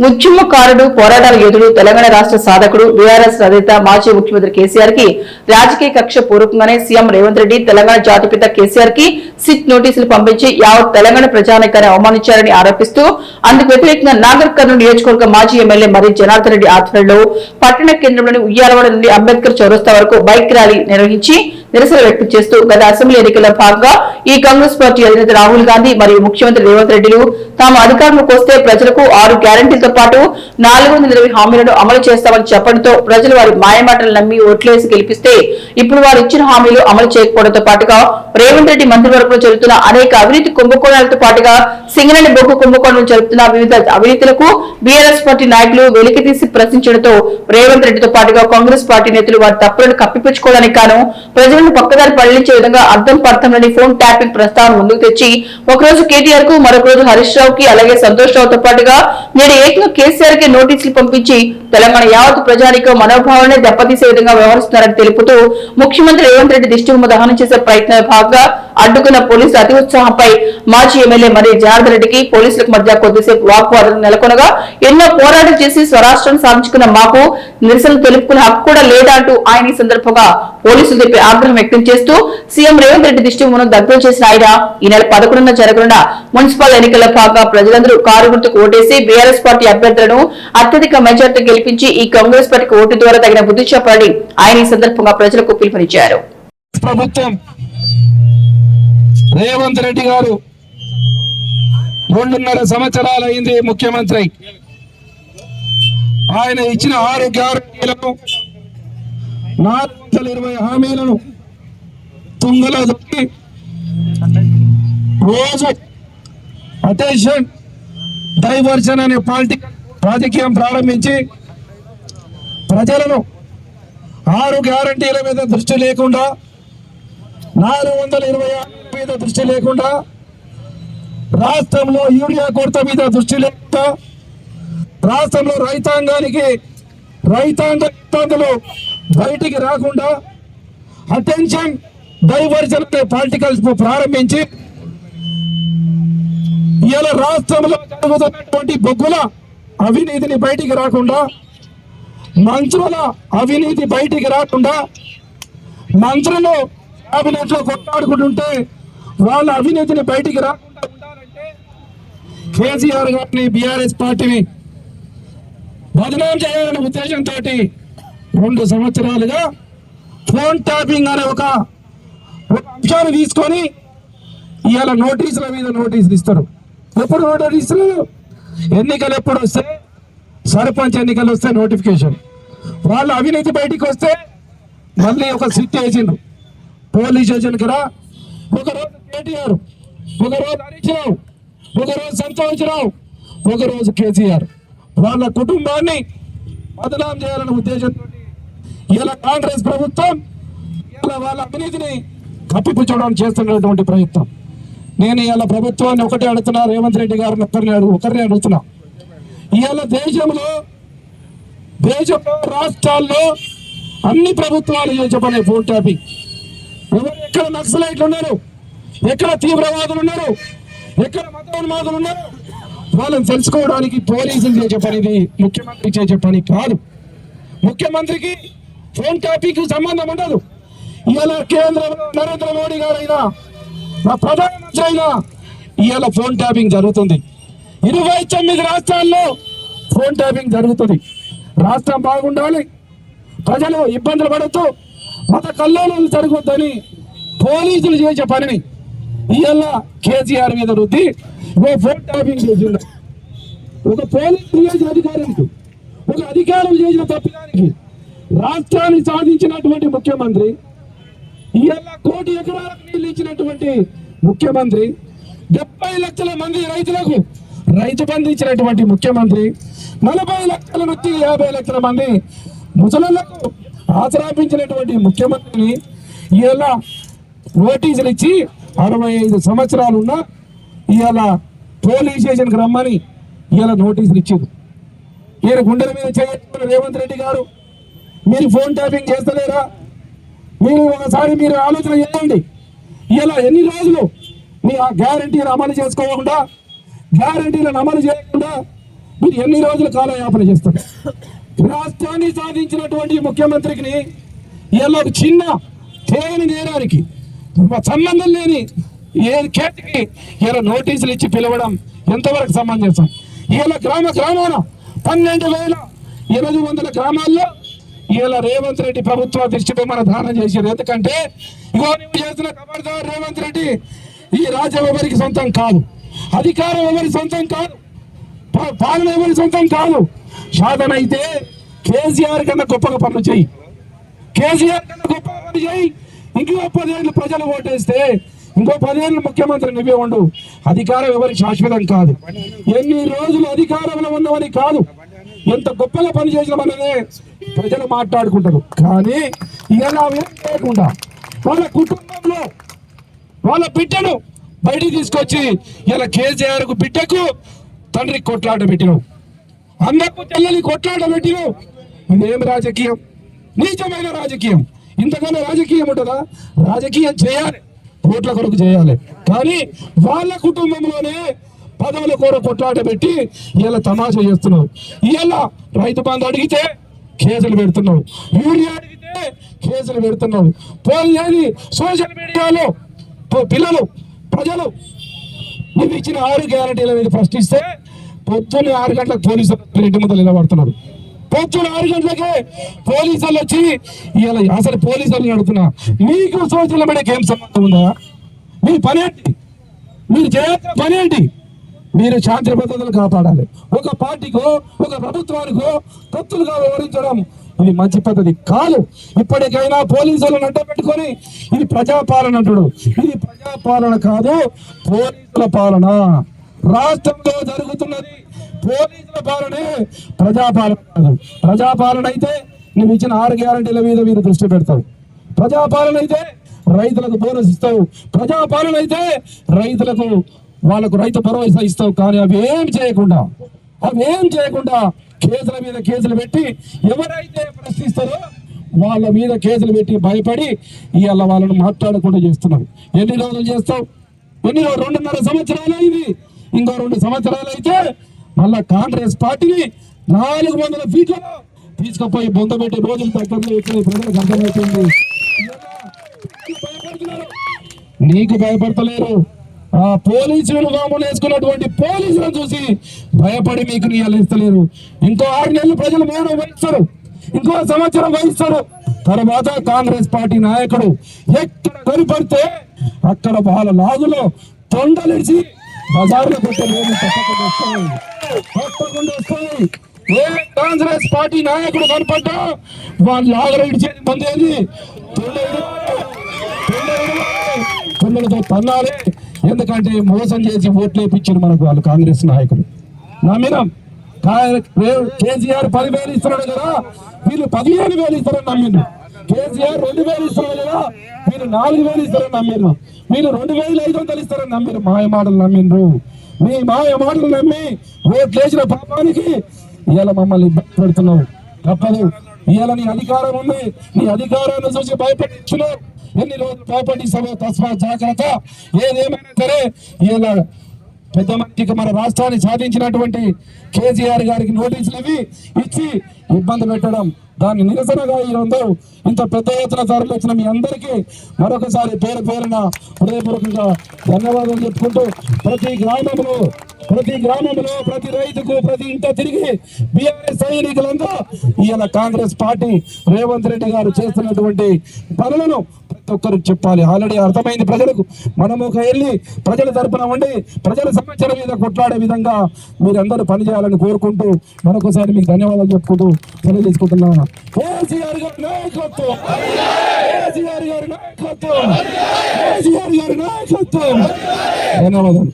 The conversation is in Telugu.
ఉద్యమకారుడు పోరాటాల యోధుడు తెలంగాణ రాష్ట్ర సాధకుడు బీఆర్ఎస్ రచయిత మాజీ ముఖ్యమంత్రి కేసీఆర్ కి రాజకీయ కక్ష పూర్వకంగానే సీఎం రేవంత్ రెడ్డి తెలంగాణ జాతిపిత కేసీఆర్ కి సిట్ నోటీసులు పంపించి యావత్ తెలంగాణ ప్రజానీకాన్ని అవమానించారని ఆరోపిస్తూ అందుకు వ్యతిరేకంగా నాగర్ కర్నూలు నియోజకవర్గ మాజీ ఎమ్మెల్యే మరి జనార్దన్ రెడ్డి ఆధ్వర్యంలో పట్టణ కేంద్రంలోని ఉయ్యాలవాడ నుండి అంబేద్కర్ చౌరస్తా వరకు బైక్ ర్యాలీ నిర్వహించి నిరసన వ్యక్తం చేస్తూ గత అసెంబ్లీ ఎన్నికల్లో భాగంగా ఈ కాంగ్రెస్ పార్టీ అధినేత రాహుల్ గాంధీ మరియు ముఖ్యమంత్రి రేవంత్ రెడ్డిలు తాము అధికారంలోకి వస్తే ప్రజలకు 6 గ్యారంటీలతో పాటు 420 హామీలను అమలు చేస్తామని చెప్పడంతో ప్రజలు వారి మాయమాటలు నమ్మి ఓట్లేసి గెలిపిస్తే ఇప్పుడు వారు ఇచ్చిన హామీలు అమలు చేయకపోవడంతో పాటుగా రేవంత్ రెడ్డి మంత్రివర్గంలో జరుగుతున్న అనేక అవినీతి కుంభకోణాలతో పాటుగా సింగరేణి బొగ్గు కుంభకోణం జరుపుతున్న వివిధ అవినీతులకు బీఆర్ఎస్ పార్టీ నాయకులు వెలికితీసి ప్రశ్నించడంతో రేవంత్ రెడ్డితో పాటుగా కాంగ్రెస్ పార్టీ నేతలు వారి తప్పులను కప్పిపుచ్చుకోవడానికి గాను ప్రజలను పక్కదారి పళ్లించే విధంగా అర్థం పర్థంలోని ఫోన్ ట్యాపింగ్ ప్రస్తావన ముందుకు తెచ్చి ఒకరోజు కేటీఆర్ కు మరొక రోజు హరీష్ రావు కి అలాగే సంతోష్ రావుతో పాటుగా నేడు ఏకంగా కేసీఆర్ కి నోటీసులు పంపించి తెలంగాణ యావత్ ప్రజానిక మనోభావాన్ని దెబ్బతీసే విధంగా వ్యవహరిస్తున్నారని తెలుపుతూ ముఖ్యమంత్రి రేవంత్ రెడ్డి దిష్టిబొమ్మ దహనం చేసే ప్రయత్నంలో భాగంగా అడ్డుకున్న పోలీసు అతి ఉత్సాహంపై మాజీ ఎమ్మెల్యే మరి జనార్దన్ రెడ్డికి పోలీసులకు మధ్య కొద్దిసేపు వాగ్వాదం నెలకొనగా ఎన్నో పోరాటం చేసి స్వరాష్ట్రాన్ని సాధించుకున్న మాకు నిరసనలు తెలుపుకునే హక్కు కూడా లేదా అంటూ ఆయన ఈ సందర్భంగా పోలీసులు చెప్పి ఆగ్రహం వ్యక్తం చేస్తూ సీఎం రేవంత్ రెడ్డి దిష్టిబొమ్మను దగ్ధం చేసిన ఆయన ఈ నెల 11న జరగనున్న మున్సిపల్ ఎన్నికల్లో భాగంగా ప్రజలందరూ కారు గుర్తుకు ఓటేసి బీఆర్ఎస్ పార్టీ అభ్యర్థులను అత్యధిక మెజార్టీ గెలిపించి ఈ కాంగ్రెస్ పార్టీకి ఓటు ద్వారా తగిన బుద్ధి చెప్పాలని ఆయన ఈ సందర్భంగా ప్రజలకు పిలుపునిచ్చారు. ప్రభుత్వం రేవంత్ రెడ్డి గారు 2.5 సంవత్సరాలు అయింది ముఖ్యమంత్రి. ఆయన ఇచ్చిన 6 గ్యారెంటీలను 420 హామీలను తుంగలో దొక్కి రోజు అటెన్షన్ డైవర్షన్ అనే రాజకీయం ప్రారంభించి ప్రజలను 6 గ్యారెంటీల మీద దృష్టి లేకుండా 420 మీద దృష్టి లేకుండా రాష్ట్రంలో యూరియా కొరత మీద దృష్టి లేకుండా రాష్ట్రంలో రైతాంగానికి రైతాంగ ఇబ్బందులు బయటికి రాకుండా అటెన్షన్ డైవర్జన్ పాలిటికల్స్ ప్రారంభించి ఇలా రాష్ట్రంలో జరుగుతున్నటువంటి బొగ్గుల అవినీతిని బయటికి రాకుండా మంత్రుల అవినీతి బయటికి రాకుండా మంత్రులు క్యాబినెట్ లో కొట్లాడుకుంటుంటే వాళ్ళ అవినీతిని బయటికి రాకుండా ఉండాలంటే కేసీఆర్ గారిని బీఆర్ఎస్ పార్టీని బదనాం చేయాలనే ఉద్దేశంతో 2 సంవత్సరాలుగా ఫోన్ ట్యాపింగ్ అనే ఒక అంశాన్ని తీసుకొని ఇవాళ నోటీసుల మీద నోటీసులు ఇస్తారు. ఎప్పుడు నోటీసులు? ఎన్నికలు ఎప్పుడు వస్తే, సర్పంచ్ ఎన్నికలు వస్తే నోటిఫికేషన్. వాళ్ళ అవినీతి బయటికి వస్తే మళ్ళీ ఒక సిట్ వేసిండు పోలీస్ స్టేషన్కి రా. ఒకరోజు కేటీఆర్, ఒకరోజు హరీష్ రావు, ఒకరోజు సంతోష్ రావు, ఒకరోజు కేసీఆర్ వాళ్ళ కుటుంబాన్ని బదనాం చేయాలనే ఉద్దేశంతో ఇలా కాంగ్రెస్ ప్రభుత్వం ఇలా వాళ్ళ అవినీతిని కప్పిపుచ్చడానికి చేస్తున్నటువంటి ప్రయత్నం. నేను ఇవాళ ప్రభుత్వాన్ని ఒకటే అడుగుతున్నా, రేవంత్ రెడ్డి గారిని ఒకరిని అడుగుతున్నా. ఇవాళ దేశంలో రాష్ట్రాల్లో అన్ని ప్రభుత్వాలు చేసే పని ఫోన్ ట్యాపింగ్. ఎక్కడ నక్సలైట్లు ఉన్నారు, ఎక్కడ తీవ్రవాదులు ఉన్నారు, ఎక్కడ మతోన్మాదులు ఉన్నారు వాళ్ళని తెలుసుకోవడానికి పోలీసులు చేసే పనిది, ముఖ్యమంత్రి చేసే పని కాదు. ముఖ్యమంత్రికి ఫోన్ ట్యాపింగ్ సంబంధం ఉండదు. ఇవాళ కేంద్రంలో నరేంద్ర మోడీ గారైనా ప్రధానమంత్రి అయినా ఇవాళ ఫోన్ ట్యాపింగ్ జరుగుతుంది. 29 రాష్ట్రాల్లో ఫోన్ ట్యాపింగ్ జరుగుతుంది. రాష్ట్రం బాగుండాలి, ప్రజలు ఇబ్బందులు పడుతూ మత కల్లోలాలు జరగొద్దని పోలీసులు చేసే పనిని ఇవాళ కేసీఆర్ మీద రుద్ది ఫోన్ ట్యాపింగ్ చేసిండు. ఒక పోలీసు అధికారానికి, ఒక అధికారం చేసిన తప్పిదానికి రాష్ట్రాన్ని సాధించినటువంటి ముఖ్యమంత్రి, ఇవాళ 1 కోటి ఎకరాలకు నీళ్ళు ఇచ్చినటువంటి ముఖ్యమంత్రి, 70 లక్షల మంది రైతులకు రైతు బంధు ఇచ్చినటువంటి ముఖ్యమంత్రి, 40 లక్షల నుంచి 50 లక్షల మంది ముసలులకు ఆశ్రయించినటువంటి ముఖ్యమంత్రిని ఇవాళ నోటీసులు ఇచ్చి 65 సంవత్సరాలు ఉన్న ఇవాళ పోలీస్ స్టేషన్కి రమ్మని ఇవాళ నోటీసులు ఇచ్చింది. ఈయన గుండెల మీద చేయడం రేవంత్ రెడ్డి గారు, మీరు ఫోన్ ట్యాపింగ్ చేస్తలేరా? మీరు ఒకసారి మీరు ఆలోచన చేయండి. ఇలా ఎన్ని రోజులు మీ ఆ గ్యారంటీలు అమలు చేసుకోకుండా, గ్యారంటీలను అమలు చేయకుండా మీరు ఎన్ని రోజులు కాలయాపన చేస్తారు? రాష్ట్రాన్ని సాధించినటువంటి ముఖ్యమంత్రికి ఇలా ఒక చిన్న తేని నేరానికి సంబంధం లేని ఏ కేసుకి ఇలా నోటీసులు ఇచ్చి పిలవడం ఎంతవరకు సమంజసం? ఇలా గ్రామాన 12,800 గ్రామాల్లో ఇలా రేవంత్ రెడ్డి ప్రభుత్వ దృష్టిపై మన దానం చేశారు. ఎందుకంటే ఇగో నువ్వు చేసిన ఖబర్దార్ రేవంత్ రెడ్డి, ఈ రాజ్యం ఎవరికి సొంతం కాదు, అధికారం ఎవరి సొంతం కాదు, పాలన ఎవరి సొంతం కాదు. సాధన అయితే కేసీఆర్ కన్నా గొప్పగా పనులు చేయి, కేసీఆర్ కన్నా గొప్పగా పనులు చేయి. ఇంకో 10 ఏళ్ళు ప్రజలు ఓటేస్తే ఇంకో 10 ఏళ్ళు ముఖ్యమంత్రి నువ్వే ఉండు. అధికారం ఎవరికి శాశ్వతం కాదు. ఎన్ని రోజులు అధికారంలో ఉన్నవని కాదు, ఎంత గొప్పగా పని చేసినామన్నదే ప్రజలు మాట్లాడుకుంటారు. కానీ ఇలా లేకుండా వాళ్ళ కుటుంబంలో వాళ్ళ బిడ్డను బయటికి తీసుకొచ్చి ఇలా కేసీఆర్ కు బిడ్డకు తండ్రి కొట్లాట పెట్టినావు, అందరికీ చెల్లెలి కొట్లాట పెట్టినావు. ఇదేం రాజకీయం? నీచమైన రాజకీయం. ఇంతకన్నా రాజకీయం ఉంటుందా? రాజకీయం చేయాలి, ఓట్ల కొరకు చేయాలి. కానీ వాళ్ళ కుటుంబంలోనే పదవుల కొరకు కొట్లాట పెట్టి ఇలా తమాషా చేస్తున్నావు. ఇలా రైతు బంధు అడిగితే కేసులు పెడుతున్నావు, యూరియా అడిగితే కేసులు పెడుతున్నావు. పోనీ సోషల్ మీడియాలో పిల్లలు ప్రజలు నువ్వు ఇచ్చిన 6 గ్యారంటీల మీద ప్రశ్నిస్తే పొద్దున్న 6 గంటలకు పోలీసులు ఇంటి ముందు నిలబడుతున్నారు. పొద్దున 6 గంటలకే పోలీసులు వచ్చి ఇలా అసలు పోలీసులు అడుగుతున్నా, మీకు సోషల్ మీడియాకి ఏం సంబంధం ఉందా? మీ పని ఏంటి? మీరు చేయాల్సిన పని ఏంటి? మీరు శాంతి భద్రతలు కాపాడాలి. ఒక పార్టీకో ఒక ప్రభుత్వానికో కత్తులుగా వివరించడం ఇది మంచి పద్ధతి కాదు. ఇప్పటికైనా పోలీసులను అడ్డ పెట్టుకొని ఇది ప్రజాపాలన అంటాడు. ఇది ప్రజాపాలన కాదు, పోలీసుల పాలన. రాష్ట్రంలో జరుగుతున్నది పోలీసుల పాలనే, ప్రజాపాలన కాదు. ప్రజాపాలన అయితే నువ్వు ఇచ్చిన 6 గ్యారంటీల మీద మీరు దృష్టి పెడతావు. ప్రజాపాలన అయితే రైతులకు బోనస్ ఇస్తావు. ప్రజాపాలన అయితే రైతులకు వాళ్ళకు రైతు భరోసా ఇస్తావు. కానీ అవేం చేయకుండా కేసుల మీద కేసులు పెట్టి ఎవరైతే ప్రశ్నిస్తారో వాళ్ళ మీద కేసులు పెట్టి భయపడి ఇవాళ వాళ్ళని మాట్లాడకుండా చేస్తున్నారు. ఎన్ని రోజులు చేస్తావు? 2.5 సంవత్సరాలు అయింది. ఇంకో 2 సంవత్సరాలు అయితే మళ్ళా కాంగ్రెస్ పార్టీని 400 ఫీట్లలో తీసుకుపోయి బొందబెట్టే రోజులు దగ్గరలో వచ్చినాయి. ప్రజలకు అర్థమవుతుంది. నీకు భయపడతలేరు. ఆ పోలీసులు వేసుకున్నటువంటి పోలీసులను చూసి భయపడి మీకు నియమిస్తలేరు. ఇంకో 6 నెలలు ప్రజలు మౌనం వహిస్తారు, ఇంకో సంవత్సరం వహిస్తారు. తర్వాత కాంగ్రెస్ పార్టీ నాయకుడు ఎక్కడ కనిపడితే అక్కడ వాళ్ళ లాగులో తొండలిసి బజార్లో తప్పకుండా వస్తాయి. ఏ కాంగ్రెస్ పార్టీ నాయకుడు కనపడ్డా వాళ్ళ లాగులో ఇడిచేది పొందేది తొండలతో తన్నాలి. ఎందుకంటే మోసం చేసి ఓట్లు వేయించారు మనకు వాళ్ళు కాంగ్రెస్ నాయకులు. నమ్మినాం. కేసీఆర్ 10,000 ఇస్తున్నాడు కదా, వీళ్ళు 15,000 ఇస్తారని నమ్మిండ్రు. కేసీఆర్ 2,000 ఇస్తున్నాడు కదా, వీళ్ళు 4,000 ఇస్తారని నమ్మిండ్రు. వీళ్ళు 2,500 ఇస్తారని నమ్మిరు. మాయ మాటలు నమ్మిండ్రు. మీ మాయ మాటలు నమ్మి ఓట్లు వేసిన పాపానికి ఇవాళ మమ్మల్ని ఇబ్బంది పెడుతున్నావు. తప్పదు. ఇవాళ నీ అధికారం ఉంది, నీ అధికారాన్ని చూసి భయపెట్టించున్నావు. ఎన్ని రోజులు భయపడిస్తావో తస్మా జాగ్రత్త. ఏదేమైనా సరే ఇలా పెద్ద మందికి మన రాష్ట్రాన్ని సాధించినటువంటి కేసీఆర్ గారికి నోటీసులు ఇచ్చి ఇబ్బంది పెట్టడం, దాన్ని నిరసనగా ఈరోజు ఇంత పెద్ద ఎత్తున తరలి వచ్చిన మీ అందరికీ మరొకసారి పేరున హృదయపూర్వకంగా ధన్యవాదాలు చెప్పుకుంటూ ప్రతి గ్రామంలో ప్రతి రైతుకు ప్రతి ఇంట తిరిగి బీఆర్ఎస్ సైనికులంతా ఇవాళ కాంగ్రెస్ పార్టీ రేవంత్ రెడ్డి గారు చేస్తున్నటువంటి పనులను ప్రతి ఒక్కరికి చెప్పాలి. ఆల్రెడీ అర్థమైంది ప్రజలకు. మనము వెళ్ళి ప్రజల తరపున ఉండి ప్రజల సమస్యల మీద కొట్లాడే విధంగా మీరందరూ పనిచేయాలని కోరుకుంటూ మరొకసారి మీకు ధన్యవాదాలు చెప్పుకుంటూ సెలవు తీసుకుంటున్నాను. కేసీఆర్ గారి నాయకత్వం, కేసీఆర్ గారి నాయకత్వం, కేసీఆర్ గారి నాయకత్వం. ధన్యవాదాలు.